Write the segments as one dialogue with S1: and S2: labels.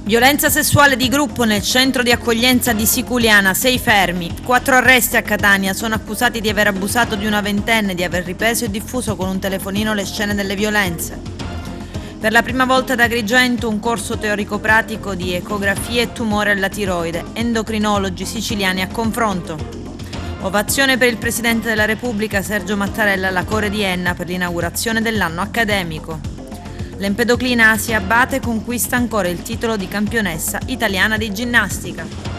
S1: Violenza sessuale di gruppo nel centro di accoglienza di Siculiana, 6 fermi, 4 arresti a Catania, sono accusati di aver abusato di una ventenne, di aver ripreso e diffuso con un telefonino le scene delle violenze. Per la prima volta ad Agrigento un corso teorico-pratico di ecografia e tumore alla tiroide, endocrinologi siciliani a confronto. Ovazione per il Presidente della Repubblica Sergio Mattarella alla Core di Enna per l'inaugurazione dell'anno accademico. L'Empedoclina si abbatte e conquista ancora il titolo di campionessa italiana di ginnastica.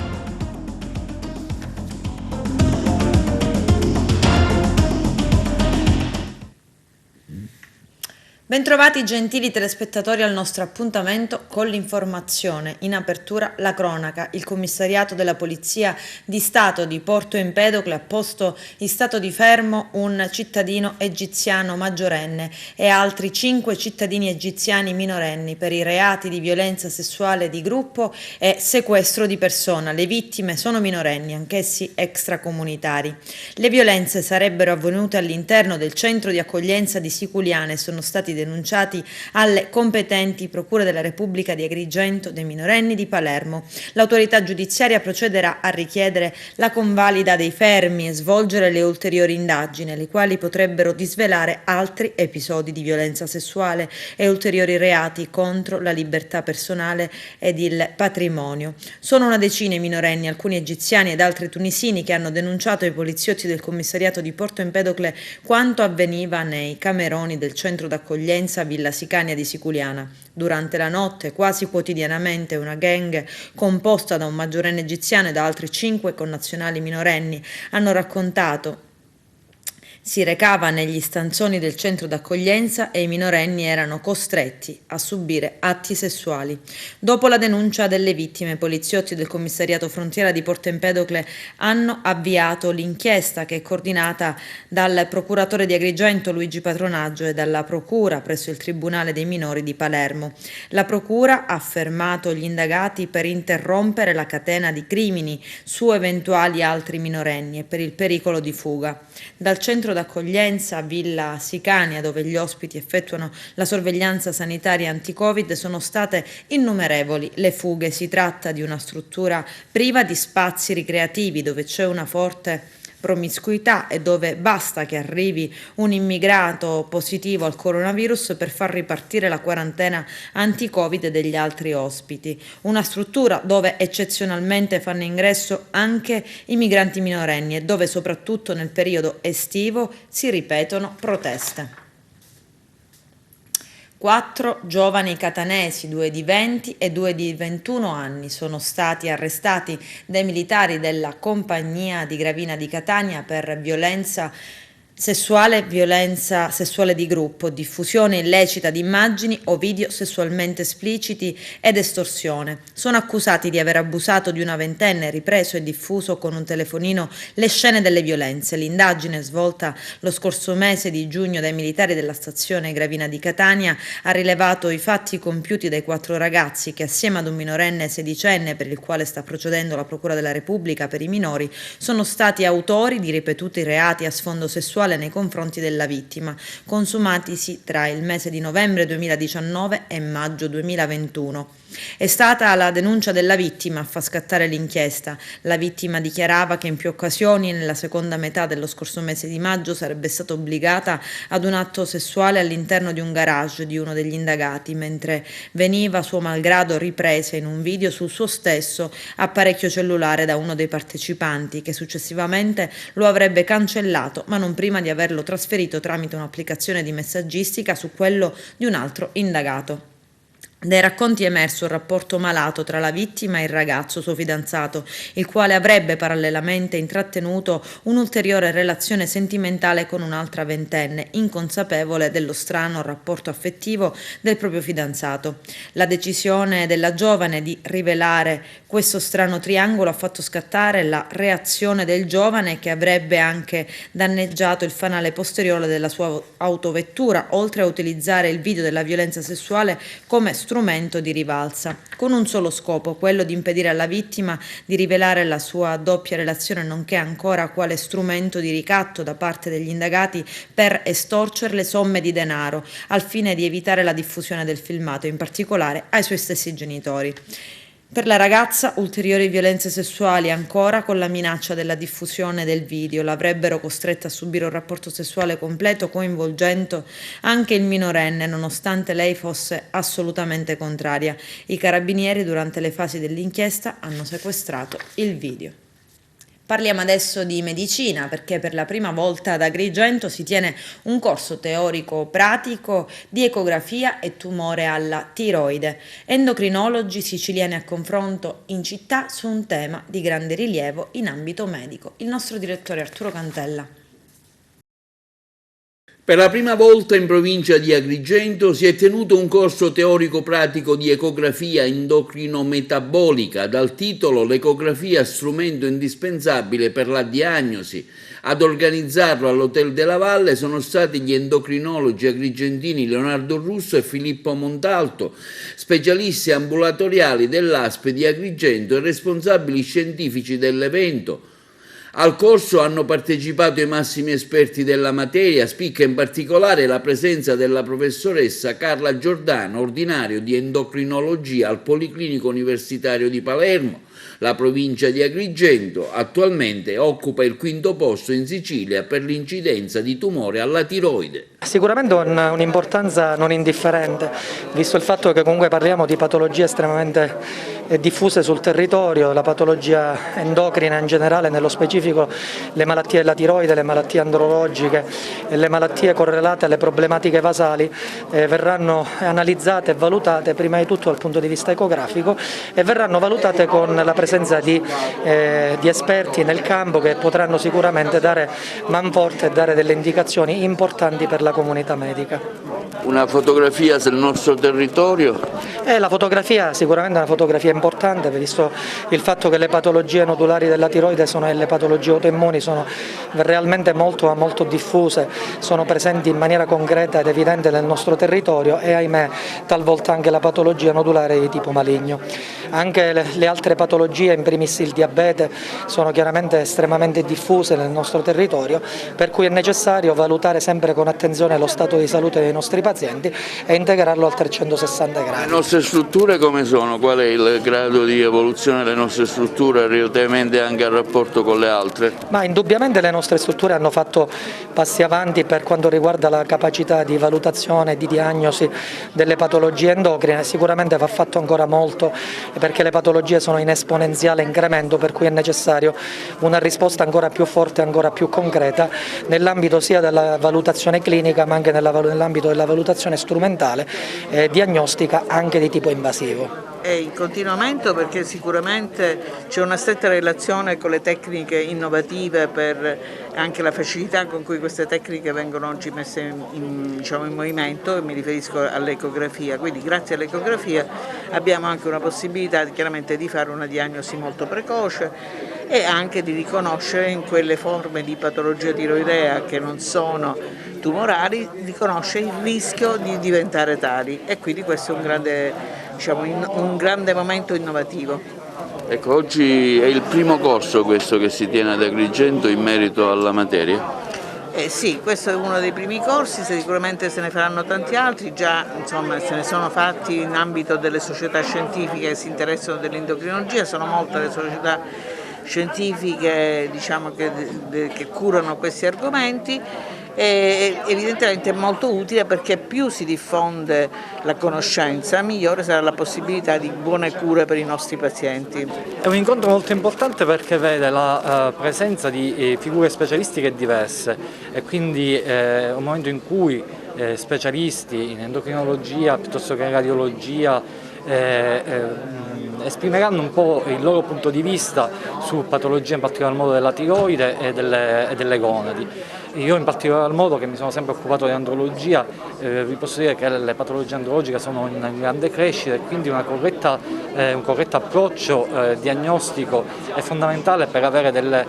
S1: Bentrovati gentili telespettatori al nostro appuntamento con l'informazione. In apertura la cronaca. Il commissariato della Polizia di Stato di Porto Empedocle ha posto in stato di fermo un cittadino egiziano maggiorenne e altri 5 cittadini egiziani minorenni per i reati di violenza sessuale di gruppo e sequestro di persona. Le vittime sono minorenni, anch'essi extracomunitari. Le violenze sarebbero avvenute all'interno del centro di accoglienza di Siculiana e sono stati denunciati alle competenti procure della Repubblica di Agrigento dei minorenni di Palermo. L'autorità giudiziaria procederà a richiedere la convalida dei fermi e svolgere le ulteriori indagini, le quali potrebbero disvelare altri episodi di violenza sessuale e ulteriori reati contro la libertà personale ed il patrimonio. Sono una decina i minorenni, alcuni egiziani ed altri tunisini, che hanno denunciato ai poliziotti del commissariato di Porto Empedocle quanto avveniva nei cameroni del centro d'accoglienza Villa Sicania di Siculiana. Durante la notte, quasi quotidianamente, una gang composta da un maggiorenne egiziano e da altri 5 connazionali minorenni hanno raccontato si recava negli stanzoni del centro d'accoglienza e i minorenni erano costretti a subire atti sessuali. Dopo la denuncia delle vittime, i poliziotti del commissariato frontiera di Porto Empedocle hanno avviato l'inchiesta, che è coordinata dal procuratore di Agrigento Luigi Patronaggio e dalla procura presso il Tribunale dei minori di Palermo. La procura ha fermato gli indagati per interrompere la catena di crimini su eventuali altri minorenni e per il pericolo di fuga. Dal centro d'accoglienza Villa Sicania, dove gli ospiti effettuano la sorveglianza sanitaria anti-Covid, sono state innumerevoli le fughe. Si tratta di una struttura priva di spazi ricreativi, dove c'è una forte promiscuità e dove basta che arrivi un immigrato positivo al coronavirus per far ripartire la quarantena anti-Covid degli altri ospiti. Una struttura dove eccezionalmente fanno ingresso anche i migranti minorenni e dove soprattutto nel periodo estivo si ripetono proteste. 4 giovani catanesi, 2 di 20 e 2 di 21 anni, sono stati arrestati dai militari della Compagnia di Gravina di Catania per violenza sessuale di gruppo, diffusione illecita di immagini o video sessualmente espliciti ed estorsione. Sono accusati di aver abusato di una ventenne, ripreso e diffuso con un telefonino le scene delle violenze. L'indagine, svolta lo scorso mese di giugno dai militari della stazione Gravina di Catania, ha rilevato i fatti compiuti dai 4 ragazzi che, assieme ad un minorenne sedicenne per il quale sta procedendo la Procura della Repubblica per i minori, sono stati autori di ripetuti reati a sfondo sessuale nei confronti della vittima, consumatisi tra il mese di novembre 2019 e maggio 2021. È stata la denuncia della vittima a far scattare l'inchiesta. La vittima dichiarava che in più occasioni nella seconda metà dello scorso mese di maggio sarebbe stata obbligata ad un atto sessuale all'interno di un garage di uno degli indagati, mentre veniva suo malgrado ripresa in un video sul suo stesso apparecchio cellulare da uno dei partecipanti, che successivamente lo avrebbe cancellato, ma non prima di averlo trasferito tramite un'applicazione di messaggistica su quello di un altro indagato. Dai racconti è emerso un rapporto malato tra la vittima e il ragazzo, suo fidanzato, il quale avrebbe parallelamente intrattenuto un'ulteriore relazione sentimentale con un'altra ventenne, inconsapevole dello strano rapporto affettivo del proprio fidanzato. La decisione della giovane di rivelare questo strano triangolo ha fatto scattare la reazione del giovane, che avrebbe anche danneggiato il fanale posteriore della sua autovettura, oltre a utilizzare il video della violenza sessuale come strumento di rivalsa, con un solo scopo, quello di impedire alla vittima di rivelare la sua doppia relazione, nonché ancora quale strumento di ricatto da parte degli indagati per estorcerle somme di denaro, al fine di evitare la diffusione del filmato, in particolare ai suoi stessi genitori. Per la ragazza ulteriori violenze sessuali ancora, con la minaccia della diffusione del video, l'avrebbero costretta a subire un rapporto sessuale completo coinvolgendo anche il minorenne, nonostante lei fosse assolutamente contraria. I carabinieri durante le fasi dell'inchiesta hanno sequestrato il video. Parliamo adesso di medicina, perché per la prima volta ad Agrigento si tiene un corso teorico-pratico di ecografia e tumore alla tiroide. Endocrinologi siciliani a confronto in città su un tema di grande rilievo in ambito medico. Il nostro direttore Arturo Cantella.
S2: Per la prima volta in provincia di Agrigento si è tenuto un corso teorico-pratico di ecografia endocrino-metabolica dal titolo «L'ecografia strumento indispensabile per la diagnosi». Ad organizzarlo all'Hotel della Valle sono stati gli endocrinologi agrigentini Leonardo Russo e Filippo Montalto, specialisti ambulatoriali dell'ASP di Agrigento e responsabili scientifici dell'evento. Al corso hanno partecipato i massimi esperti della materia, spicca in particolare la presenza della professoressa Carla Giordano, ordinario di endocrinologia al Policlinico Universitario di Palermo. La provincia di Agrigento attualmente occupa il quinto posto in Sicilia per l'incidenza di tumore alla tiroide.
S3: Sicuramente un'importanza non indifferente, visto il fatto che comunque parliamo di patologie estremamente diffuse sul territorio, la patologia endocrina in generale, nello specifico le malattie della tiroide, le malattie andrologiche e le malattie correlate alle problematiche vasali verranno analizzate e valutate prima di tutto dal punto di vista ecografico e verranno valutate con la presenza di esperti nel campo che potranno sicuramente dare manforte e dare delle indicazioni importanti per la comunità medica.
S2: Una fotografia del nostro territorio?
S3: La fotografia sicuramente è una fotografia importante, visto il fatto che le patologie nodulari della tiroide e le patologie autoimmuni sono realmente molto diffuse, sono presenti in maniera concreta ed evidente nel nostro territorio e ahimè talvolta anche la patologia nodulare di tipo maligno. Anche le altre patologie, in primis il diabete, sono chiaramente estremamente diffuse nel nostro territorio, per cui è necessario valutare sempre con attenzione lo stato di salute dei nostri pazienti e integrarlo al 360 gradi.
S2: Le nostre strutture come sono? Qual è il grado di evoluzione delle nostre strutture relativamente anche al rapporto con le altre?
S3: Ma indubbiamente le nostre strutture hanno fatto passi avanti per quanto riguarda la capacità di valutazione e di diagnosi delle patologie endocrine, sicuramente va fatto ancora molto perché le patologie sono in esponenziale incremento, per cui è necessario una risposta ancora più forte e ancora più concreta nell'ambito sia della valutazione clinica ma anche nell'ambito della valutazione strumentale e diagnostica anche di tipo invasivo.
S4: È in continuamento perché sicuramente c'è una stretta relazione con le tecniche innovative per anche la facilità con cui queste tecniche vengono oggi messe in movimento, e mi riferisco all'ecografia, quindi grazie all'ecografia abbiamo anche una possibilità chiaramente di fare una diagnosi molto precoce e anche di riconoscere in quelle forme di patologia tiroidea che non sono tumorali, riconoscere il rischio di diventare tali, e quindi questo è un grande momento innovativo.
S2: Ecco, oggi è il primo corso questo che si tiene ad Agrigento in merito alla materia?
S4: Sì, questo è uno dei primi corsi, sicuramente se ne faranno tanti altri, già se ne sono fatti in ambito delle società scientifiche che si interessano dell'endocrinologia, sono molte le società scientifiche che curano questi argomenti. E evidentemente è molto utile perché più si diffonde la conoscenza, migliore sarà la possibilità di buone cure per i nostri pazienti.
S3: È un incontro molto importante perché vede la presenza di figure specialistiche diverse e quindi è un momento in cui specialisti in endocrinologia piuttosto che in radiologia esprimeranno un po' il loro punto di vista su patologie, in particolar modo della tiroide e delle gonadi. Io in particolar modo, che mi sono sempre occupato di andrologia, vi posso dire che le patologie andrologiche sono in grande crescita e quindi un corretto approccio diagnostico è fondamentale per avere delle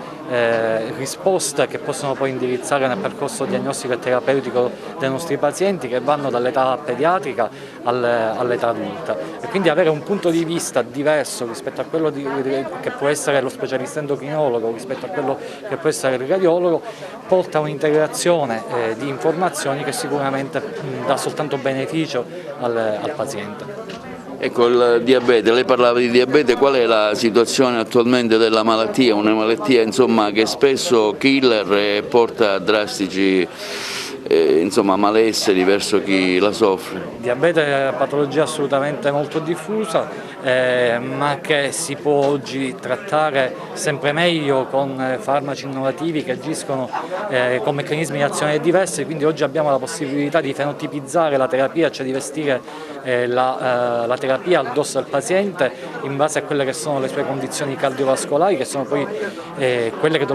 S3: risposte che possono poi indirizzare nel percorso diagnostico e terapeutico dei nostri pazienti, che vanno dall'età pediatrica all'età adulta, e quindi avere un punto di vista diverso rispetto a quello che può essere lo specialista endocrinologo, rispetto a quello che può essere il radiologo, porta a un'integrazione di informazioni che sicuramente dà soltanto beneficio al paziente.
S2: Ecco, il diabete, lei parlava di diabete, qual è la situazione attualmente della malattia? Una malattia insomma, che è spesso killer e porta a drastici malesseri verso chi la soffre.
S3: Il diabete è una patologia assolutamente molto diffusa, ma che si può oggi trattare sempre meglio con farmaci innovativi che agiscono con meccanismi di azione diversi, quindi oggi abbiamo la possibilità di fenotipizzare la terapia, cioè di vestire la terapia addosso al paziente in base a quelle che sono le sue condizioni cardiovascolari, che sono poi quelle che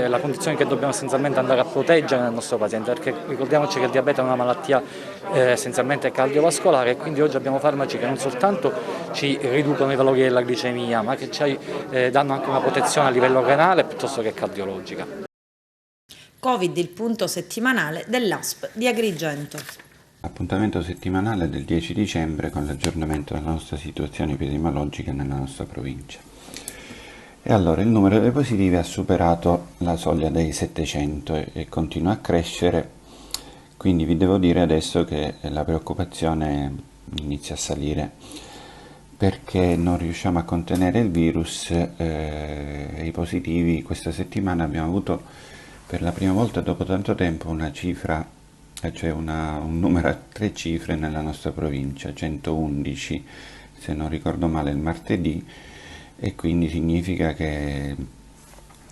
S3: la condizione che dobbiamo essenzialmente andare a proteggere nel nostro paziente, perché ricordiamoci che il diabete è una malattia essenzialmente cardiovascolare, e quindi oggi abbiamo farmaci che non soltanto ci riducono i valori della glicemia, ma che ci danno anche una protezione a livello renale piuttosto che cardiologica.
S1: Covid, il punto settimanale dell'ASP di Agrigento.
S5: Appuntamento settimanale del 10 dicembre con l'aggiornamento della nostra situazione epidemiologica nella nostra provincia. E allora il numero dei positivi ha superato la soglia dei 700 e continua a crescere, quindi vi devo dire adesso che la preoccupazione inizia a salire, perché non riusciamo a contenere il virus e i positivi. Questa settimana abbiamo avuto per la prima volta dopo tanto tempo una cifra, cioè un numero a 3 cifre nella nostra provincia, 111 se non ricordo male il martedì, e quindi significa che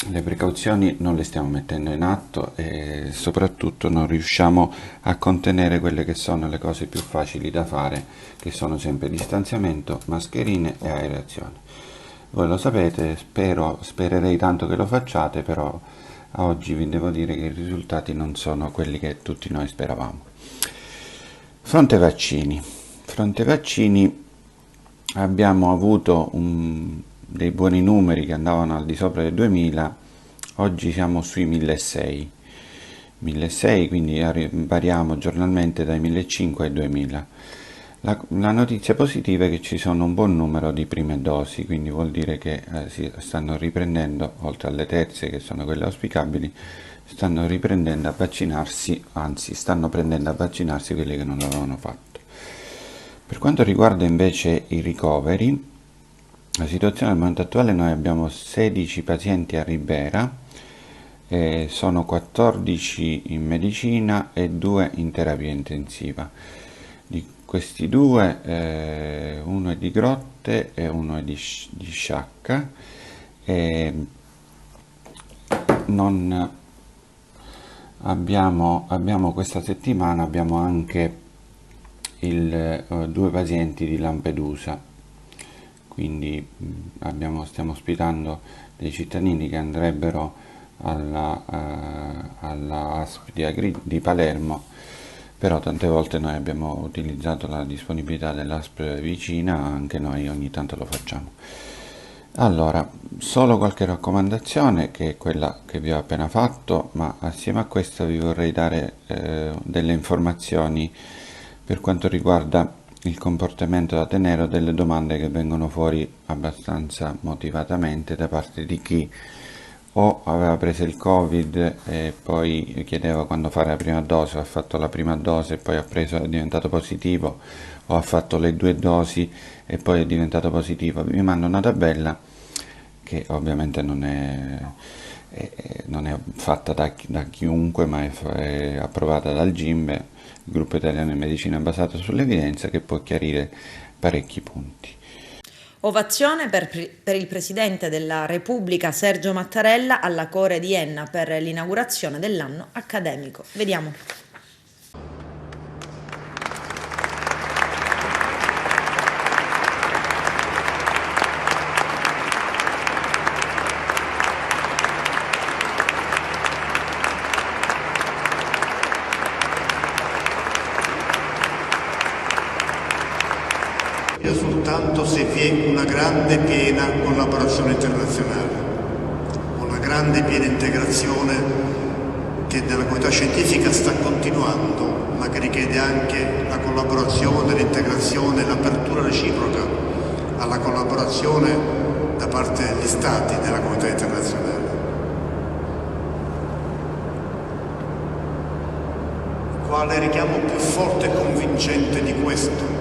S5: le precauzioni non le stiamo mettendo in atto e soprattutto non riusciamo a contenere quelle che sono le cose più facili da fare, che sono sempre distanziamento, mascherine e aerazione. Voi lo sapete, spererei tanto che lo facciate, però a oggi vi devo dire che i risultati non sono quelli che tutti noi speravamo. Fronte vaccini abbiamo avuto dei buoni numeri che andavano al di sopra dei 2000, oggi siamo sui 1600, quindi variamo giornalmente dai 1500 ai 2000. La notizia positiva è che ci sono un buon numero di prime dosi, quindi vuol dire che si stanno riprendendo, oltre alle terze che sono quelle auspicabili, stanno riprendendo a vaccinarsi, anzi stanno prendendo a vaccinarsi quelli che non l'avevano fatto. Per quanto riguarda invece i ricoveri, la situazione al momento attuale: noi abbiamo 16 pazienti a Ribera, sono 14 in medicina e 2 in terapia intensiva. Di questi 2, uno è di Grotte e uno è di Sciacca. Non abbiamo questa settimana abbiamo anche 2 pazienti di Lampedusa, quindi stiamo ospitando dei cittadini che andrebbero alla ASP di Palermo, però tante volte noi abbiamo utilizzato la disponibilità dell'ASP vicina, anche noi ogni tanto lo facciamo. Allora, solo qualche raccomandazione, che è quella che vi ho appena fatto, ma assieme a questa vi vorrei dare delle informazioni per quanto riguarda il comportamento da tenere o delle domande che vengono fuori abbastanza motivatamente da parte di chi o aveva preso il Covid e poi chiedeva quando fare la prima dose, o ha fatto la prima dose e poi è diventato positivo, o ha fatto le 2 dosi e poi è diventato positivo. Vi mando una tabella che ovviamente non è fatta da chiunque, ma è approvata dal GIMBE, il gruppo italiano di medicina basato sull'evidenza, che può chiarire parecchi punti.
S1: Ovazione per il Presidente della Repubblica Sergio Mattarella alla Core di Enna per l'inaugurazione dell'anno accademico. Vediamo.
S6: soltanto se vi è una grande piena collaborazione internazionale, una grande piena integrazione che nella comunità scientifica sta continuando, ma che richiede anche la collaborazione, l'integrazione, l'apertura reciproca alla collaborazione da parte degli Stati della comunità internazionale. Quale richiamo più forte e convincente di questo?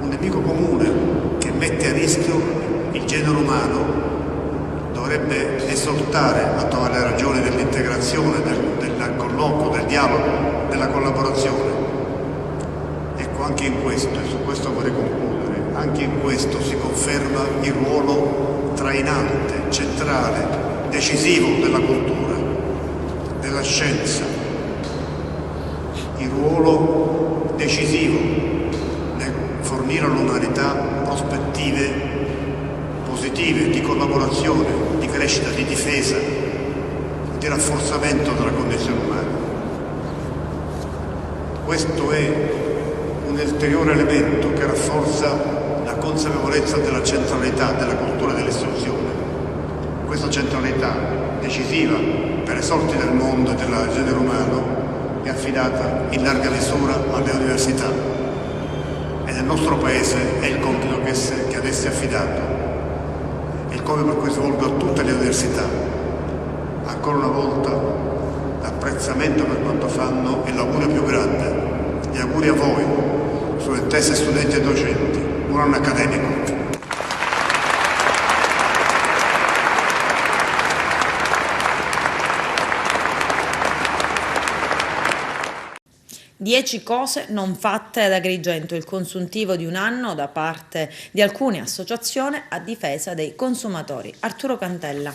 S6: Un nemico comune che mette a rischio il genere umano dovrebbe esortare a trovare le ragioni dell'integrazione, del colloquio, del dialogo, della collaborazione. Ecco, anche in questo, e su questo vorrei concludere, anche in questo si conferma il ruolo trainante, centrale, decisivo della cultura, della scienza, il ruolo decisivo nel fornire all'umanità prospettive positive di collaborazione, di crescita, di difesa, di rafforzamento della condizione umana. Questo è un ulteriore elemento che rafforza la consapevolezza della centralità della cultura dell'istruzione. Questa centralità decisiva per i sorti del mondo e del genere umano è affidata in larga misura alle università e nel nostro Paese è il compito che ad esse è affidato, il compito per cui svolgo a tutte le università. Ancora una volta l'apprezzamento per quanto fanno e l'augurio più grande, gli auguri a voi, studentesse, studenti e docenti. Buon anno accademico.
S1: 10 cose non fatte ad Agrigento, il consuntivo di un anno da parte di alcune associazioni a difesa dei consumatori. Arturo Cantella.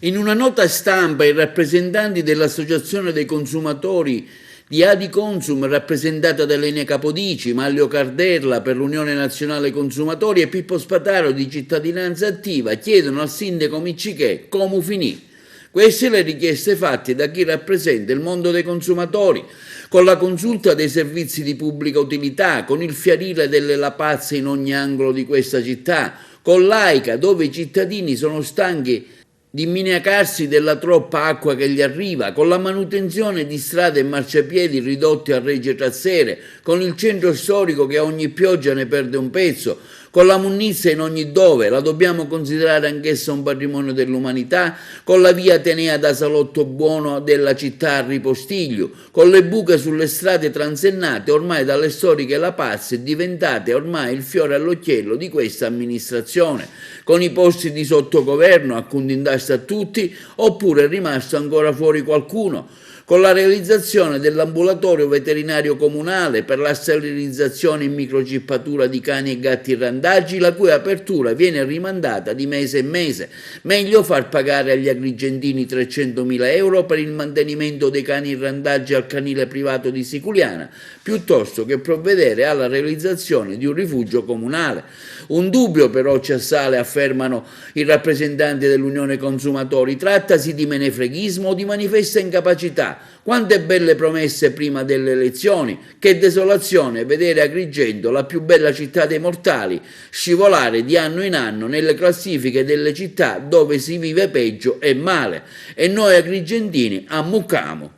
S2: In una nota stampa i rappresentanti dell'Associazione dei Consumatori di Adiconsum, rappresentata da Elena Capodici, Maglio Carderla per l'Unione Nazionale Consumatori e Pippo Spataro di Cittadinanza Attiva, chiedono al sindaco Miccichè come finì. Queste le richieste fatte da chi rappresenta il mondo dei consumatori, con la consulta dei servizi di pubblica utilità, con il fiarile delle lapazze in ogni angolo di questa città, con l'AICA, dove i cittadini sono stanchi di miniacarsi della troppa acqua che gli arriva, con la manutenzione di strade e marciapiedi ridotti a regge trazzere, con il centro storico che a ogni pioggia ne perde un pezzo, con la munnizia in ogni dove, la dobbiamo considerare anch'essa un patrimonio dell'umanità, con la via Atenea da Salotto Buono della città a Ripostiglio, con le buche sulle strade transennate ormai dalle storiche lapazze diventate ormai il fiore all'occhiello di questa amministrazione, con i posti di sottogoverno a Cundindasta a tutti, oppure è rimasto ancora fuori qualcuno, con la realizzazione dell'ambulatorio veterinario comunale per la sterilizzazione in microcippatura di cani e gatti randaggi, la cui apertura viene rimandata di mese in mese. Meglio far pagare agli agrigentini 300.000 euro per il mantenimento dei cani randaggi al canile privato di Siculiana, piuttosto che provvedere alla realizzazione di un rifugio comunale. Un dubbio però ci assale, affermano i rappresentanti dell'Unione Consumatori, trattasi di menefreghismo o di manifesta incapacità. Quante belle promesse prima delle elezioni, che desolazione vedere Agrigento, la più bella città dei mortali, scivolare di anno in anno nelle classifiche delle città dove si vive peggio e male, e noi agrigentini ammuccamo.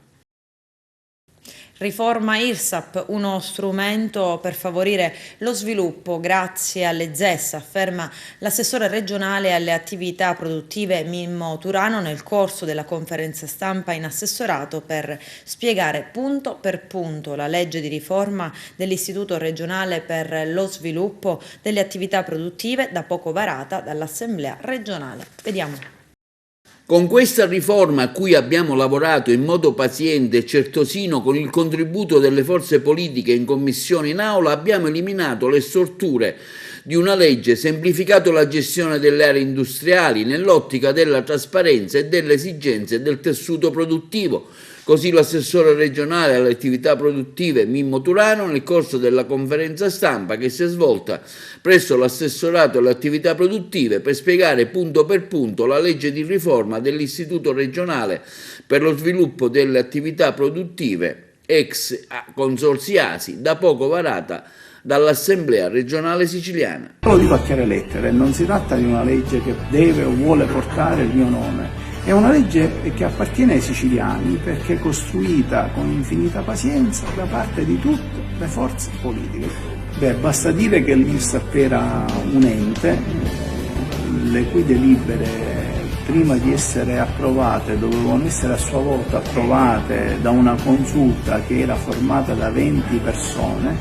S1: Riforma IRSAP, uno strumento per favorire lo sviluppo grazie alle ZES, afferma l'assessore regionale alle attività produttive Mimmo Turano nel corso della conferenza stampa in assessorato per spiegare punto per punto la legge di riforma dell'Istituto regionale per lo sviluppo delle attività produttive da poco varata dall'Assemblea regionale. Vediamo.
S2: Con questa riforma a cui abbiamo lavorato in modo paziente e certosino con il contributo delle forze politiche in commissione e in aula, abbiamo eliminato le storture di una legge, semplificato la gestione delle aree industriali nell'ottica della trasparenza e delle esigenze del tessuto produttivo. Così l'assessore regionale alle attività produttive Mimmo Turano, nel corso della conferenza stampa che si è svolta presso l'assessorato alle attività produttive per spiegare punto per punto la legge di riforma dell'Istituto regionale per lo sviluppo delle attività produttive ex consorzi ASI, da poco varata dall'Assemblea regionale siciliana.
S7: Lo dico a chiare lettere, non si tratta di una legge che deve o vuole portare il mio nome, è una legge che appartiene ai siciliani perché è costruita con infinita pazienza da parte di tutte le forze politiche. Basta dire che l'IRSAP era un ente, le cui delibere prima di essere approvate dovevano essere a sua volta approvate da una consulta che era formata da 20 persone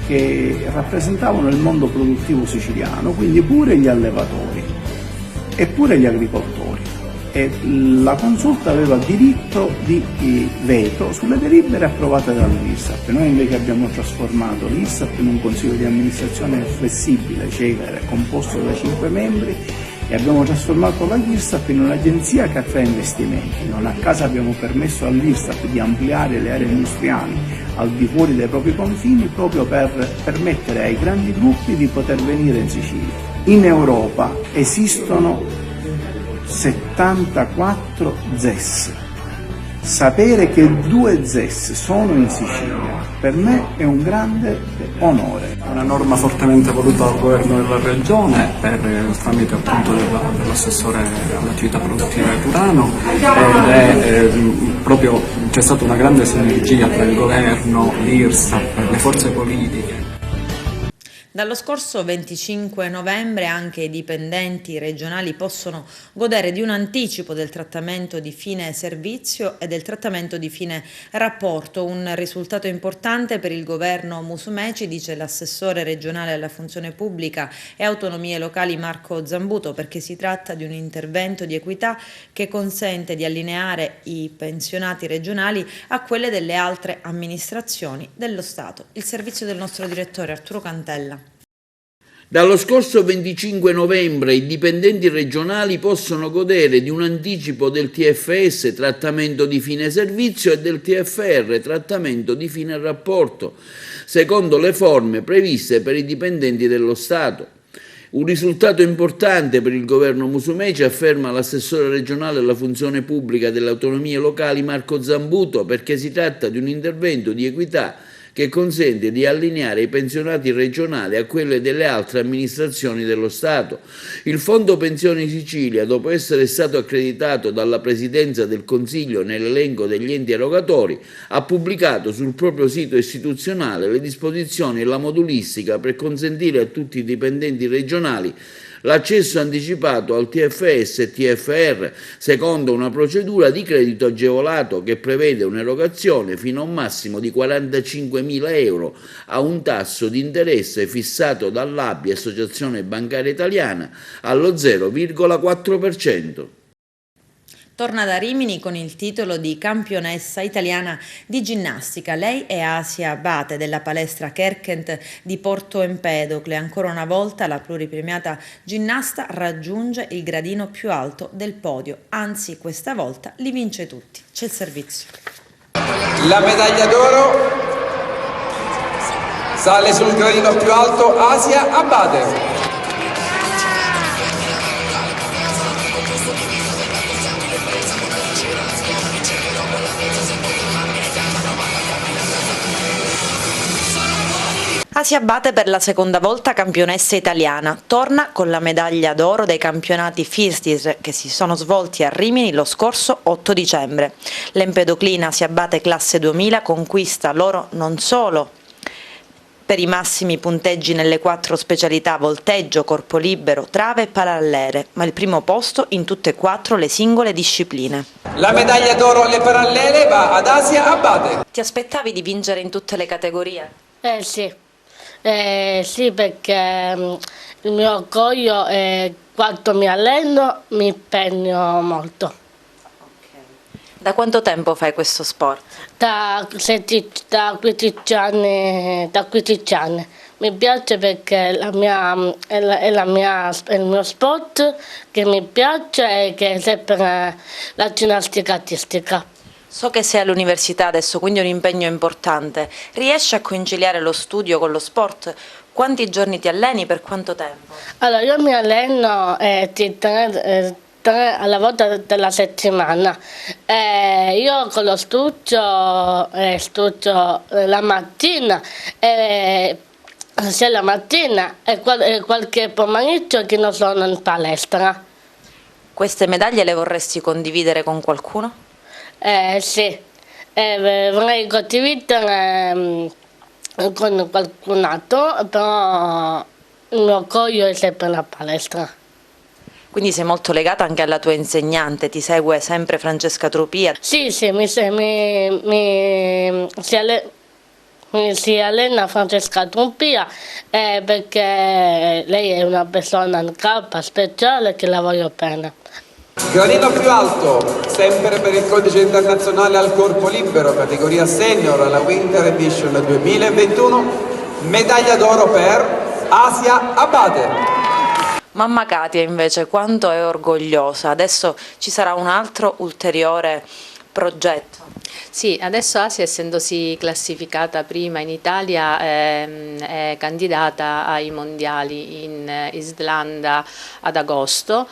S7: che rappresentavano il mondo produttivo siciliano, quindi pure gli allevatori e pure gli agricoltori. E la consulta aveva diritto di veto sulle delibere approvate dall'IRSAP. Noi invece abbiamo trasformato l'IRSAP in un consiglio di amministrazione flessibile, celere, composto da 5 membri, e abbiamo trasformato l'IRSAP in un'agenzia che attrae investimenti. Non a caso abbiamo permesso all'IRSAP di ampliare le aree industriali al di fuori dei propri confini proprio per permettere ai grandi gruppi di poter venire in Sicilia. In Europa esistono 74 ZES. Sapere che 2 ZES sono in Sicilia per me è un grande onore.
S8: Una norma fortemente voluta dal governo della regione per il tramite appunto dell'assessore all'attività produttiva di Turano, ed proprio c'è stata una grande sinergia tra il governo, l'IRSAP, le forze politiche.
S1: Dallo scorso 25 novembre anche i dipendenti regionali possono godere di un anticipo del trattamento di fine servizio e del trattamento di fine rapporto, un risultato importante per il governo Musumeci, dice l'assessore regionale alla funzione pubblica e autonomie locali Marco Zambuto, perché si tratta di un intervento di equità che consente di allineare i pensionati regionali a quelle delle altre amministrazioni dello Stato. Il servizio del nostro direttore Arturo Cantella.
S2: Dallo scorso 25 novembre i dipendenti regionali possono godere di un anticipo del TFS, trattamento di fine servizio, e del TFR, trattamento di fine rapporto, secondo le forme previste per i dipendenti dello Stato. Un risultato importante per il governo Musumeci, afferma l'assessore regionale alla funzione pubblica delle autonomie locali Marco Zambuto, perché si tratta di un intervento di equità che consente di allineare i pensionati regionali a quelle delle altre amministrazioni dello Stato. Il Fondo Pensioni Sicilia, dopo essere stato accreditato dalla Presidenza del Consiglio nell'elenco degli enti erogatori, ha pubblicato sul proprio sito istituzionale le disposizioni e la modulistica per consentire a tutti i dipendenti regionali l'accesso anticipato al TFS e TFR secondo una procedura di credito agevolato che prevede un'erogazione fino a un massimo di 45.000 euro a un tasso di interesse fissato dall'ABI, Associazione Bancaria Italiana, allo 0,4%.
S1: Torna da Rimini con il titolo di campionessa italiana di ginnastica. Lei è Asia Abate della palestra Kerkent di Porto Empedocle. Ancora una volta la pluripremiata ginnasta raggiunge il gradino più alto del podio, anzi questa volta li vince tutti. C'è il servizio.
S9: La medaglia d'oro sale sul gradino più alto Asia Abate.
S1: Asia Abate per la seconda volta campionessa italiana, torna con la medaglia d'oro dei campionati FISTIS che si sono svolti a Rimini lo scorso 8 dicembre. L'empedoclina Asia Abate classe 2000 conquista l'oro non solo per i massimi punteggi nelle 4 specialità volteggio, corpo libero, trave e parallele, ma il primo posto in tutte e 4 le singole discipline.
S9: La medaglia d'oro alle parallele va ad Asia Abate.
S1: Ti aspettavi di vincere in tutte le categorie?
S10: Sì. Sì, perché il mio orgoglio è quanto mi alleno, mi impegno molto.
S1: Da quanto tempo fai questo sport?
S10: Da 15 anni. Mi piace perché è il mio sport che mi piace e che è sempre la ginnastica artistica.
S1: So che sei all'università adesso, quindi è un impegno importante. Riesci a conciliare lo studio con lo sport? Quanti giorni ti alleni, per quanto tempo?
S10: Allora, io mi alleno 3 palestra alla volta della settimana. Io con lo studio la mattina, sia la mattina e qualche pomeriggio che non sono in palestra.
S1: Queste medaglie le vorresti condividere con qualcuno?
S10: Sì, vorrei condividere con qualcun altro, però il mio orgoglio è sempre la palestra.
S1: Quindi sei molto legata anche alla tua insegnante, ti segue sempre Francesca Trupia?
S10: Sì, si allena Francesca Trupia perché lei è una persona in capa speciale che la voglio bene.
S9: Gradino più alto, sempre per il codice internazionale al corpo libero, categoria senior, alla Winter Edition 2021, medaglia d'oro per Asia Abate.
S1: Mamma Katia invece quanto è orgogliosa, adesso ci sarà un altro ulteriore progetto.
S11: Sì, adesso Asia, essendosi classificata prima in Italia, è candidata ai mondiali in Islanda ad agosto,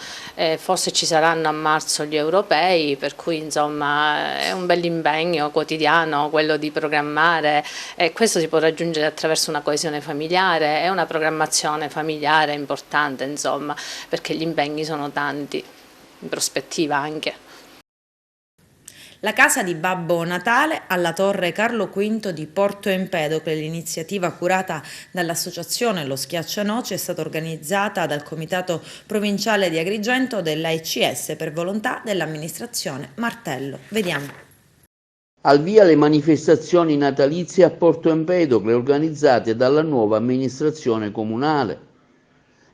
S11: forse ci saranno a marzo gli europei, per cui insomma è un bell'impegno quotidiano quello di programmare, e questo si può raggiungere attraverso una coesione familiare e una programmazione familiare importante, insomma, perché gli impegni sono tanti, in prospettiva anche.
S1: La casa di Babbo Natale alla Torre Carlo V di Porto Empedocle, l'iniziativa curata dall'associazione Lo Schiaccianoci, è stata organizzata dal Comitato Provinciale di Agrigento dell'AICS per volontà dell'amministrazione Martello. Vediamo.
S2: Al via le manifestazioni natalizie a Porto Empedocle organizzate dalla nuova amministrazione comunale,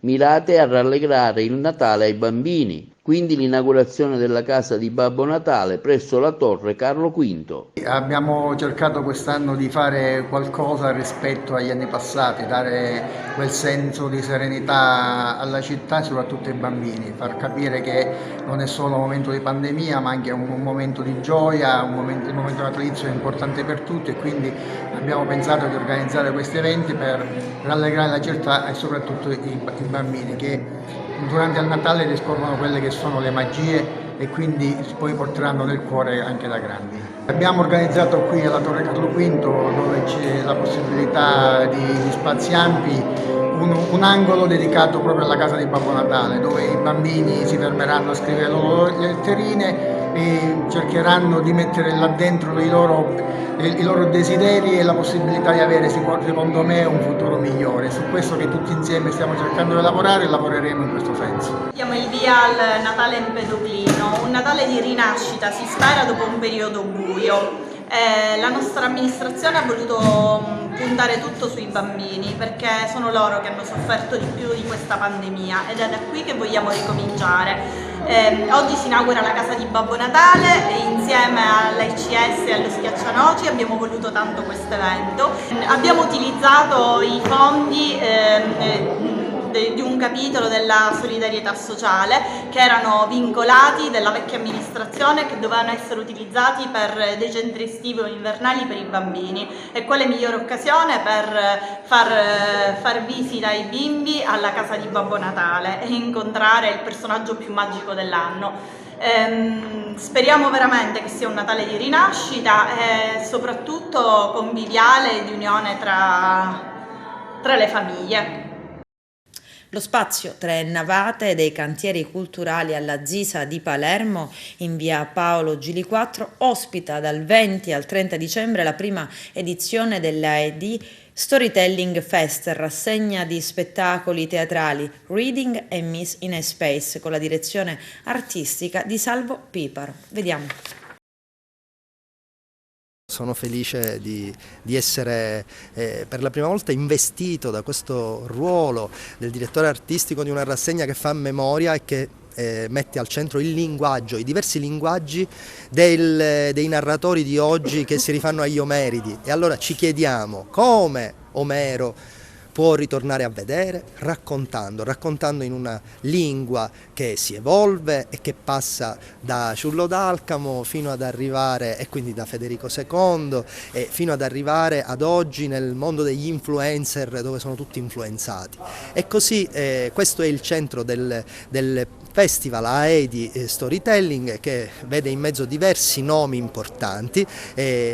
S2: mirate a rallegrare il Natale ai bambini. Quindi l'inaugurazione della casa di Babbo Natale presso la Torre Carlo V.
S12: Abbiamo cercato quest'anno di fare qualcosa rispetto agli anni passati, dare quel senso di serenità alla città e soprattutto ai bambini, far capire che non è solo un momento di pandemia ma anche un momento di gioia, il momento natalizio è importante per tutti e quindi abbiamo pensato di organizzare questi eventi per rallegrare la città e soprattutto i bambini che durante il Natale riscoprono quelle che sono le magie e quindi poi porteranno nel cuore anche da grandi. Abbiamo organizzato qui alla Torre Carlo V, dove c'è la possibilità di spazi ampi, un angolo dedicato proprio alla casa di Babbo Natale, dove i bambini si fermeranno a scrivere le loro letterine e cercheranno di mettere là dentro i loro desideri e la possibilità di avere, secondo me, un futuro migliore. Su questo che tutti insieme stiamo cercando di lavorare e lavoreremo in questo senso.
S13: Diamo il via al Natale empedoclino, un Natale di rinascita, si spera, dopo un periodo buio. La nostra amministrazione ha voluto puntare tutto sui bambini perché sono loro che hanno sofferto di più di questa pandemia ed è da qui che vogliamo ricominciare. Oggi si inaugura la casa di Babbo Natale e insieme all'AICS e allo Schiaccianoci abbiamo voluto tanto questo evento. Abbiamo utilizzato i fondi di un capitolo della solidarietà sociale che erano vincolati della vecchia amministrazione, che dovevano essere utilizzati per dei centri estivi o invernali per i bambini, e quale migliore occasione per far visita ai bimbi alla casa di Babbo Natale e incontrare il personaggio più magico dell'anno. Speriamo veramente che sia un Natale di rinascita e soprattutto conviviale e di unione tra le famiglie.
S1: Lo spazio 3 navate dei cantieri culturali alla Zisa di Palermo in via Paolo Gili 4 ospita dal 20 al 30 dicembre la prima edizione dell'AED Storytelling Fest, rassegna di spettacoli teatrali Reading e Miss in a Space con la direzione artistica di Salvo Piparo. Vediamo.
S14: Sono felice di essere per la prima volta investito da questo ruolo del direttore artistico di una rassegna che fa memoria e che mette al centro il linguaggio, i diversi linguaggi dei narratori di oggi che si rifanno agli Omeridi. E allora ci chiediamo come Omero può ritornare a vedere raccontando in una lingua che si evolve e che passa da Ciullo d'Alcamo fino ad arrivare, e quindi da Federico II, e fino ad arrivare ad oggi nel mondo degli influencer, dove sono tutti influenzati. E così questo è il centro del festival AEDI Storytelling, che vede in mezzo diversi nomi importanti,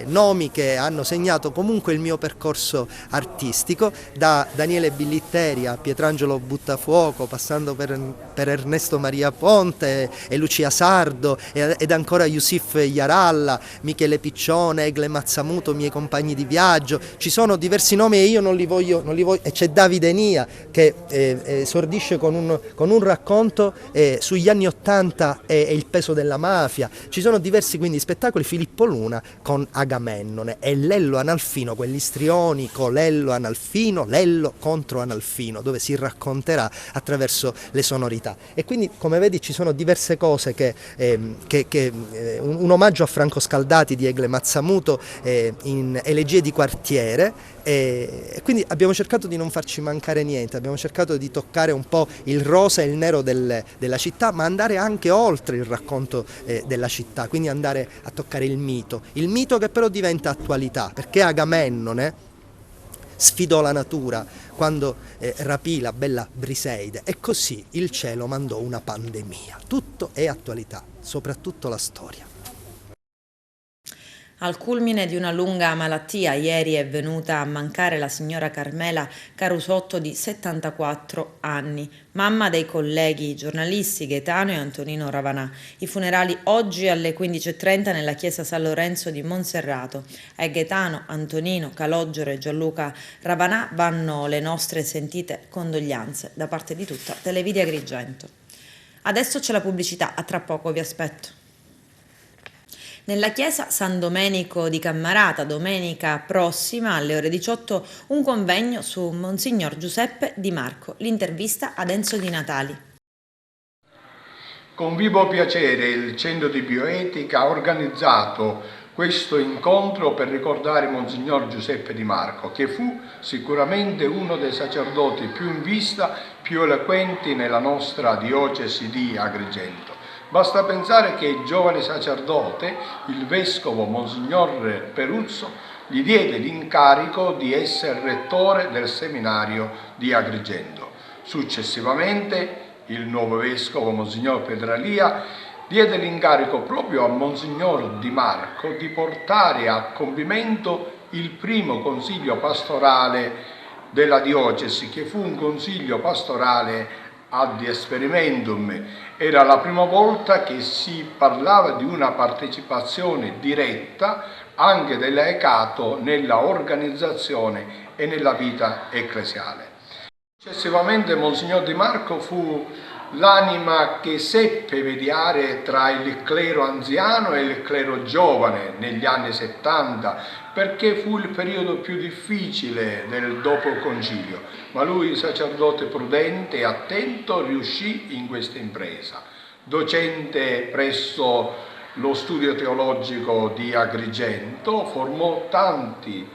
S14: nomi che hanno segnato comunque il mio percorso artistico, da Daniele Billitteri a Pietrangelo Buttafuoco, passando per Ernesto Maria Ponte e Lucia Sardo ed ancora Yusif Yaralla, Michele Piccione, Egle Mazzamuto, miei compagni di viaggio. Ci sono diversi nomi e io non li voglio, e c'è Davide Nia che esordisce con un racconto sugli anni '80 e il peso della mafia. Ci sono diversi quindi spettacoli, Filippo Luna con Agamennone e Lello Analfino, quell'istrionico Lello Analfino, Lello contro Analfino, dove si racconterà attraverso le sonorità. E quindi, come vedi, ci sono diverse cose un omaggio a Franco Scaldati di Egle Mazzamuto in Elegie di quartiere, e quindi abbiamo cercato di non farci mancare niente, abbiamo cercato di toccare un po' il rosa e il nero della città, ma andare anche oltre il racconto della città, quindi andare a toccare il mito che però diventa attualità, perché Agamennone sfidò la natura quando rapì la bella Briseide, e così il cielo mandò una pandemia. Tutto è attualità, soprattutto la storia.
S1: Al culmine di una lunga malattia, ieri è venuta a mancare la signora Carmela Carusotto di 74 anni, mamma dei colleghi giornalisti Gaetano e Antonino Ravanà. I funerali oggi alle 15:30 nella chiesa San Lorenzo di Monserrato. A Gaetano, Antonino, Calogero e Gianluca Ravanà vanno le nostre sentite condoglianze da parte di tutta Televide Agrigento. Adesso c'è la pubblicità, a tra poco vi aspetto. Nella chiesa San Domenico di Cammarata, domenica prossima alle ore 18, un convegno su Monsignor Giuseppe Di Marco. L'intervista ad Enzo Di Natali.
S15: Con vivo piacere il Centro di Bioetica ha organizzato questo incontro per ricordare Monsignor Giuseppe Di Marco, che fu sicuramente uno dei sacerdoti più in vista, più eloquenti nella nostra diocesi di Agrigento. Basta pensare che il giovane sacerdote, il vescovo Monsignor Peruzzo, gli diede l'incarico di essere rettore del seminario di Agrigento. Successivamente il nuovo vescovo Monsignor Pedralia diede l'incarico proprio a Monsignor Di Marco di portare a compimento il primo consiglio pastorale della diocesi, che fu un consiglio pastorale ad experimentum. Era la prima volta che si parlava di una partecipazione diretta anche dell'Ecato nella organizzazione e nella vita ecclesiale. Successivamente Monsignor Di Marco fu l'anima che seppe mediare tra il clero anziano e il clero giovane negli anni 70, perché fu il periodo più difficile del dopo concilio, ma lui, sacerdote prudente e attento, riuscì in questa impresa. Docente presso lo studio teologico di Agrigento, formò tanti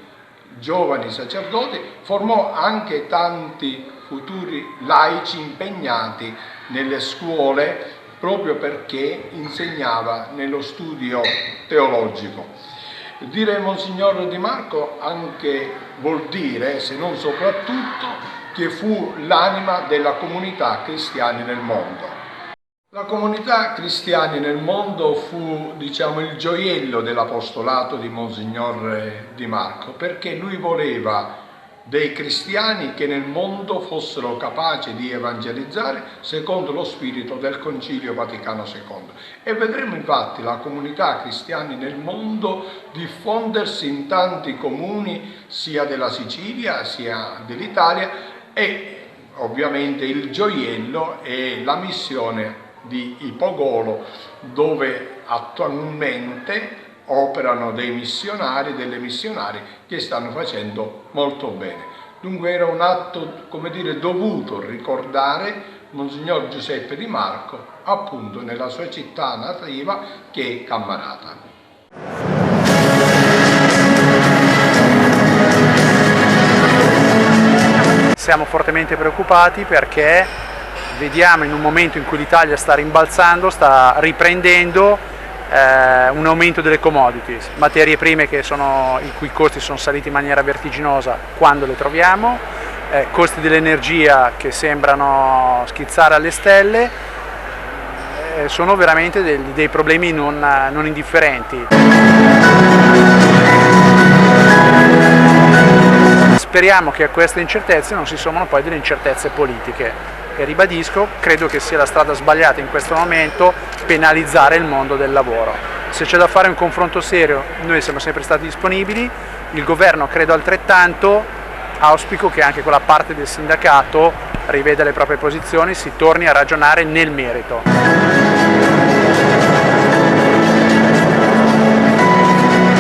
S15: giovani sacerdoti, formò anche tanti futuri laici impegnati nelle scuole, proprio perché insegnava nello studio teologico. Dire Monsignor Di Marco anche vuol dire, se non soprattutto, che fu l'anima della comunità cristiana nel mondo. La comunità cristiana nel mondo fu, il gioiello dell'apostolato di Monsignor Di Marco, perché lui voleva dei cristiani che nel mondo fossero capaci di evangelizzare secondo lo spirito del Concilio Vaticano II. E vedremo infatti la comunità cristiana nel mondo diffondersi in tanti comuni, sia della Sicilia sia dell'Italia, e ovviamente il gioiello è la missione di Ipogolo, dove attualmente operano dei missionari, delle missionarie che stanno facendo molto bene. Dunque era un atto, dovuto ricordare Monsignor Giuseppe Di Marco, appunto nella sua città nativa, che è Cammarata.
S16: Siamo fortemente preoccupati perché vediamo, in un momento in cui l'Italia sta rimbalzando, sta riprendendo, un aumento delle commodities, materie prime i cui costi sono saliti in maniera vertiginosa quando le troviamo, costi dell'energia che sembrano schizzare alle stelle, sono veramente dei problemi non indifferenti. Speriamo che a queste incertezze non si sommano poi delle incertezze politiche. E ribadisco, credo che sia la strada sbagliata in questo momento penalizzare il mondo del lavoro. Se c'è da fare un confronto serio, noi siamo sempre stati disponibili, il governo credo altrettanto, auspico che anche quella parte del sindacato riveda le proprie posizioni, si torni a ragionare nel merito.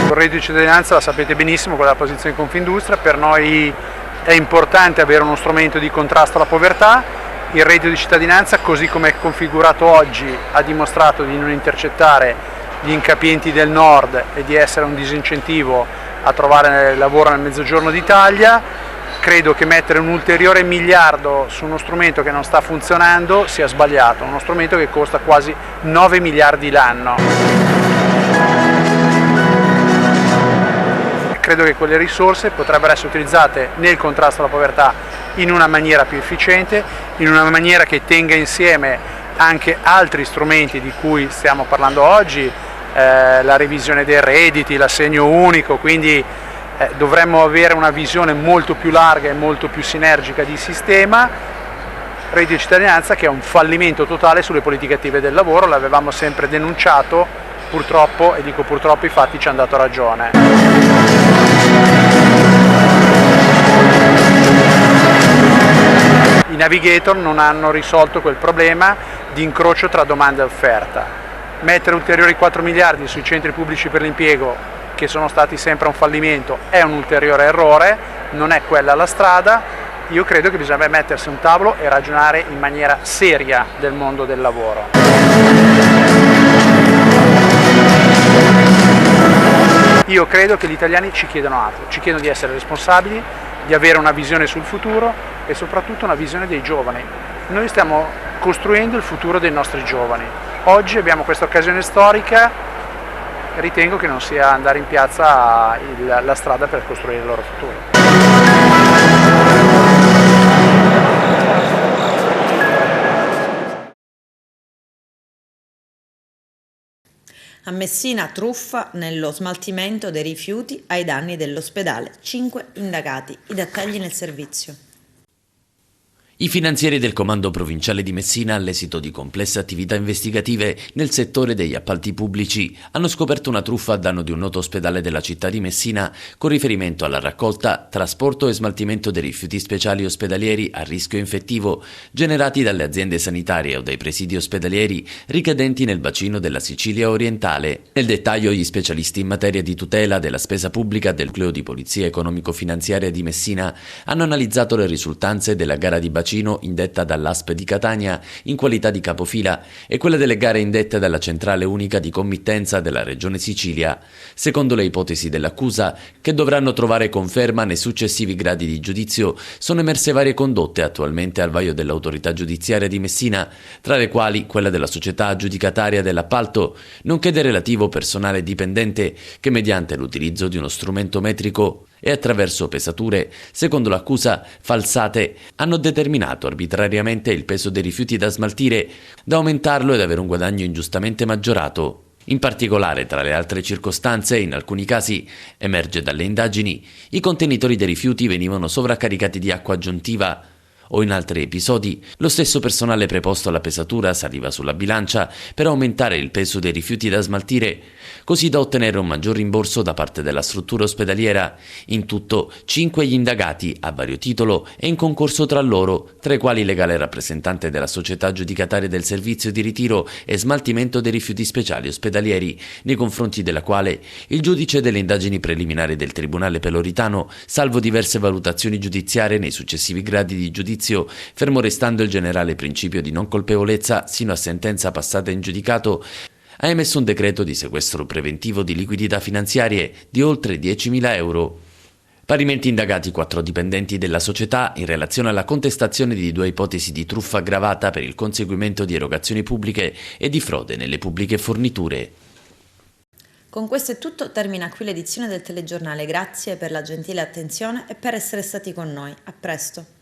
S16: Il reddito di cittadinanza, la sapete benissimo, qual è la posizione di Confindustria, per noi è importante avere uno strumento di contrasto alla povertà. Il reddito di cittadinanza, così come è configurato oggi, ha dimostrato di non intercettare gli incapienti del nord e di essere un disincentivo a trovare lavoro nel mezzogiorno d'Italia. Credo che mettere un ulteriore miliardo su uno strumento che non sta funzionando sia sbagliato, uno strumento che costa quasi 9 miliardi l'anno. Credo che quelle risorse potrebbero essere utilizzate nel contrasto alla povertà in una maniera più efficiente, in una maniera che tenga insieme anche altri strumenti di cui stiamo parlando oggi, la revisione dei redditi, l'assegno unico, quindi dovremmo avere una visione molto più larga e molto più sinergica di sistema. Reddito di cittadinanza che è un fallimento totale sulle politiche attive del lavoro, l'avevamo sempre denunciato, purtroppo, e dico purtroppo, i fatti ci hanno dato ragione. I navigator non hanno risolto quel problema di incrocio tra domanda e offerta. Mettere ulteriori 4 miliardi sui centri pubblici per l'impiego, che sono stati sempre un fallimento, è un ulteriore errore, non è quella la strada. Io credo che bisogna mettersi a un tavolo e ragionare in maniera seria del mondo del lavoro. Io credo che gli italiani ci chiedano altro, ci chiedono di essere responsabili, di avere una visione sul futuro e soprattutto una visione dei giovani. Noi stiamo costruendo il futuro dei nostri giovani. Oggi abbiamo questa occasione storica, ritengo che non sia andare in piazza la strada per costruire il loro futuro.
S1: A Messina truffa nello smaltimento dei rifiuti ai danni dell'ospedale. 5 indagati. I dettagli nel servizio.
S17: I finanzieri del Comando Provinciale di Messina, all'esito di complesse attività investigative nel settore degli appalti pubblici, hanno scoperto una truffa a danno di un noto ospedale della città di Messina con riferimento alla raccolta, trasporto e smaltimento dei rifiuti speciali ospedalieri a rischio infettivo generati dalle aziende sanitarie o dai presidi ospedalieri ricadenti nel bacino della Sicilia orientale. Nel dettaglio, gli specialisti in materia di tutela della spesa pubblica del Nucleo di Polizia Economico-Finanziaria di Messina hanno analizzato le risultanze della gara di bacino indetta dall'ASP di Catania in qualità di capofila e quella delle gare indette dalla Centrale Unica di Committenza della Regione Sicilia. Secondo le ipotesi dell'accusa, che dovranno trovare conferma nei successivi gradi di giudizio, sono emerse varie condotte attualmente al vaglio dell'autorità giudiziaria di Messina, tra le quali quella della società aggiudicataria dell'appalto, nonché del relativo personale dipendente che mediante l'utilizzo di uno strumento metrico e attraverso pesature, secondo l'accusa, falsate, hanno determinato arbitrariamente il peso dei rifiuti da smaltire, da aumentarlo ed avere un guadagno ingiustamente maggiorato. In particolare, tra le altre circostanze, in alcuni casi, emerge dalle indagini, i contenitori dei rifiuti venivano sovraccaricati di acqua aggiuntiva, o in altri episodi lo stesso personale preposto alla pesatura saliva sulla bilancia per aumentare il peso dei rifiuti da smaltire, così da ottenere un maggior rimborso da parte della struttura ospedaliera. In tutto 5 gli indagati a vario titolo e in concorso tra loro, tra i quali il legale rappresentante della società aggiudicataria del servizio di ritiro e smaltimento dei rifiuti speciali ospedalieri, nei confronti della quale il giudice delle indagini preliminari del Tribunale Peloritano, salvo diverse valutazioni giudiziarie nei successivi gradi di giudizio, fermo restando il generale principio di non colpevolezza sino a sentenza passata in giudicato, ha emesso un decreto di sequestro preventivo di liquidità finanziarie di oltre 10.000 euro. Parimenti indagati 4 dipendenti della società in relazione alla contestazione di 2 ipotesi di truffa aggravata per il conseguimento di erogazioni pubbliche e di frode nelle pubbliche forniture.
S1: Con questo è tutto, termina qui l'edizione del telegiornale. Grazie per la gentile attenzione e per essere stati con noi. A presto.